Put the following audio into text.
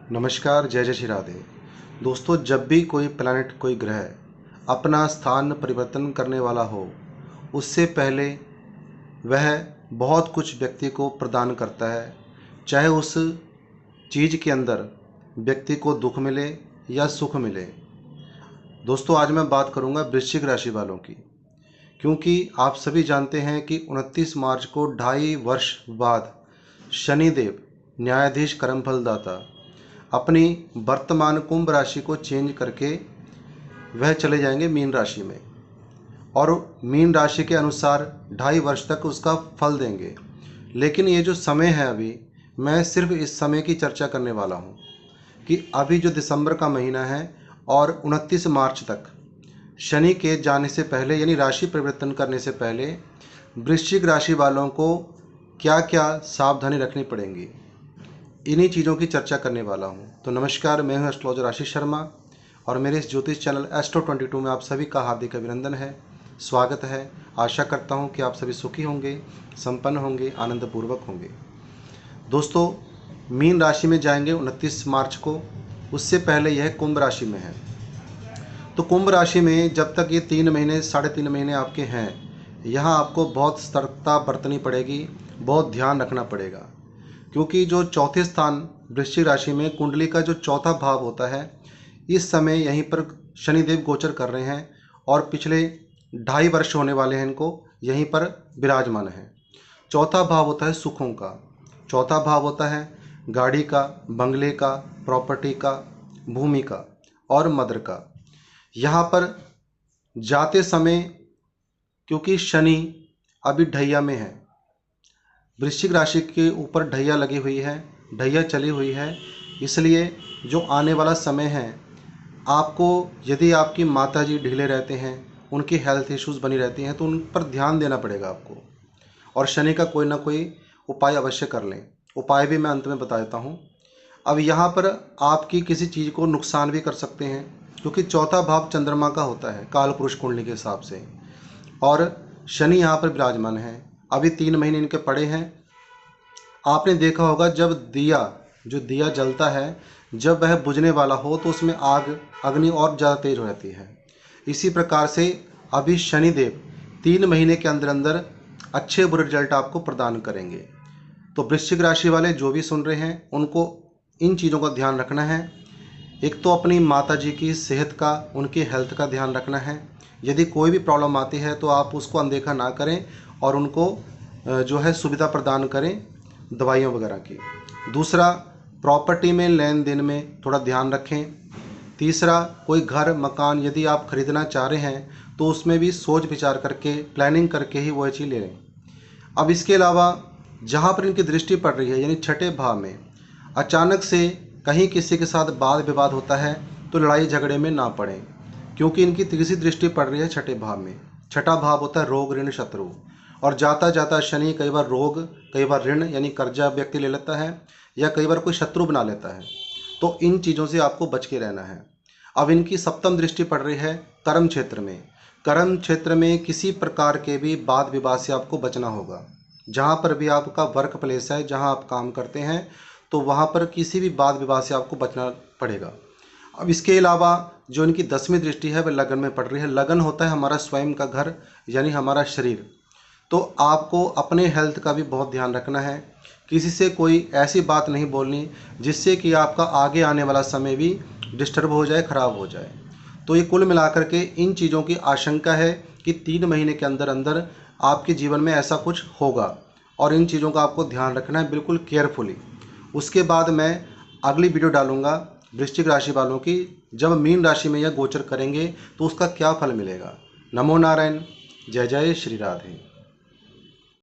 नमस्कार, जय जय श्री राधे। दोस्तों, जब भी कोई प्लैनेट, कोई ग्रह अपना स्थान परिवर्तन करने वाला हो, उससे पहले वह बहुत कुछ व्यक्ति को प्रदान करता है। चाहे उस चीज़ के अंदर व्यक्ति को दुख मिले या सुख मिले। दोस्तों, आज मैं बात करूंगा वृश्चिक राशि वालों की, क्योंकि आप सभी जानते हैं कि 29 मार्च को 2.5 वर्ष बाद शनिदेव, न्यायाधीश, कर्मफलदाता, अपनी वर्तमान कुंभ राशि को चेंज करके वह चले जाएंगे मीन राशि में, और मीन राशि के अनुसार 2.5 वर्ष तक उसका फल देंगे। लेकिन ये जो समय है, अभी मैं सिर्फ इस समय की चर्चा करने वाला हूँ कि अभी जो दिसंबर का महीना है और 29 मार्च तक शनि के जाने से पहले, यानी राशि परिवर्तन करने से पहले, वृश्चिक राशि वालों को क्या क्या सावधानी रखनी पड़ेंगी, इन्हीं चीज़ों की चर्चा करने वाला हूं। तो नमस्कार, मैं हूं एस्ट्रोलॉजर आशीष शर्मा और मेरे इस ज्योतिष चैनल एस्ट्रो 22 में आप सभी का हार्दिक अभिनंदन है, स्वागत है। आशा करता हूं कि आप सभी सुखी होंगे, संपन्न होंगे, आनंदपूर्वक होंगे। दोस्तों, मीन राशि में जाएंगे 29 मार्च को, उससे पहले यह कुंभ राशि में है। तो कुंभ राशि में जब तक ये 3 महीने, 3.5 महीने आपके हैं, यहाँ आपको बहुत सतर्कता बरतनी पड़ेगी, बहुत ध्यान रखना पड़ेगा। क्योंकि जो चौथे स्थान वृश्चिक राशि में कुंडली का जो चौथा भाव होता है, इस समय यहीं पर शनिदेव गोचर कर रहे हैं और पिछले 2.5 वर्ष होने वाले हैं इनको, यहीं पर विराजमान है। चौथा भाव होता है सुखों का, चौथा भाव होता है गाड़ी का, बंगले का, प्रॉपर्टी का, भूमि का और मदर का। यहाँ पर जाते समय, क्योंकि शनि अभी ढैया में है, वृश्चिक राशि के ऊपर ढैया लगी हुई है, ढैया चली हुई है, इसलिए जो आने वाला समय है, आपको यदि आपकी माताजी ढीले रहते हैं, उनकी हेल्थ इश्यूज़ बनी रहती हैं, तो उन पर ध्यान देना पड़ेगा आपको, और शनि का कोई ना कोई उपाय अवश्य कर लें। उपाय भी मैं अंत में बता देता हूँ। अब यहाँ पर आपकी किसी चीज़ को नुकसान भी कर सकते हैं, क्योंकि चौथा भाव चंद्रमा का होता है काल पुरुष कुंडली के हिसाब से, और शनि यहाँ पर विराजमान है। अभी 3 महीने इनके पड़े हैं। आपने देखा होगा, जब दिया जलता है, जब वह बुझने वाला हो तो उसमें अग्नि और ज़्यादा तेज हो जाती है। इसी प्रकार से अभी शनिदेव 3 महीने के अंदर अंदर अच्छे बुरे रिजल्ट आपको प्रदान करेंगे। तो वृश्चिक राशि वाले जो भी सुन रहे हैं, उनको इन चीज़ों का ध्यान रखना है। एक तो अपनी माता जी की सेहत का, उनकी हेल्थ का ध्यान रखना है। यदि कोई भी प्रॉब्लम आती है तो आप उसको अनदेखा ना करें और उनको जो है सुविधा प्रदान करें दवाइयों वगैरह की। दूसरा, प्रॉपर्टी में लेन देन में थोड़ा ध्यान रखें। तीसरा, कोई घर मकान यदि आप खरीदना चाह रहे हैं तो उसमें भी सोच विचार करके, प्लानिंग करके ही वह चीज़ ले लें। अब इसके अलावा जहाँ पर इनकी दृष्टि पड़ रही है, यानी छठे भाव में, अचानक से कहीं किसी के साथ वाद विवाद होता है तो लड़ाई झगड़े में ना पड़ें, क्योंकि इनकी तीसरी दृष्टि पड़ रही है छठे भाव में। छठा भाव होता है रोग, ऋण, शत्रु, और जाता जाता शनि कई बार रोग, कई बार ऋण यानी कर्जा व्यक्ति ले लेता है, या कई बार कोई शत्रु बना लेता है। तो इन चीज़ों से आपको बच के रहना है। अब इनकी सप्तम दृष्टि पड़ रही है कर्म क्षेत्र में। कर्म क्षेत्र में किसी प्रकार के भी वाद विवाद से आपको बचना होगा। जहाँ पर भी आपका वर्क प्लेस है, जहाँ आप काम करते हैं, तो वहाँ पर किसी भी वाद विवाद से आपको बचना पड़ेगा। अब इसके अलावा जो इनकी 10वीं दृष्टि है वह लगन में पड़ रही है। लगन होता है हमारा स्वयं का घर, यानी हमारा शरीर। तो आपको अपने हेल्थ का भी बहुत ध्यान रखना है। किसी से कोई ऐसी बात नहीं बोलनी जिससे कि आपका आगे आने वाला समय भी डिस्टर्ब हो जाए, ख़राब हो जाए। तो ये कुल मिलाकर के इन चीज़ों की आशंका है कि 3 महीने के अंदर अंदर आपके जीवन में ऐसा कुछ होगा, और इन चीज़ों का आपको ध्यान रखना है बिल्कुल केयरफुली। उसके बाद मैं अगली वीडियो डालूंगा वृश्चिक राशि वालों की, जब मीन राशि में यह गोचर करेंगे तो उसका क्या फल मिलेगा। नमो नारायण, जय जय श्री राधे।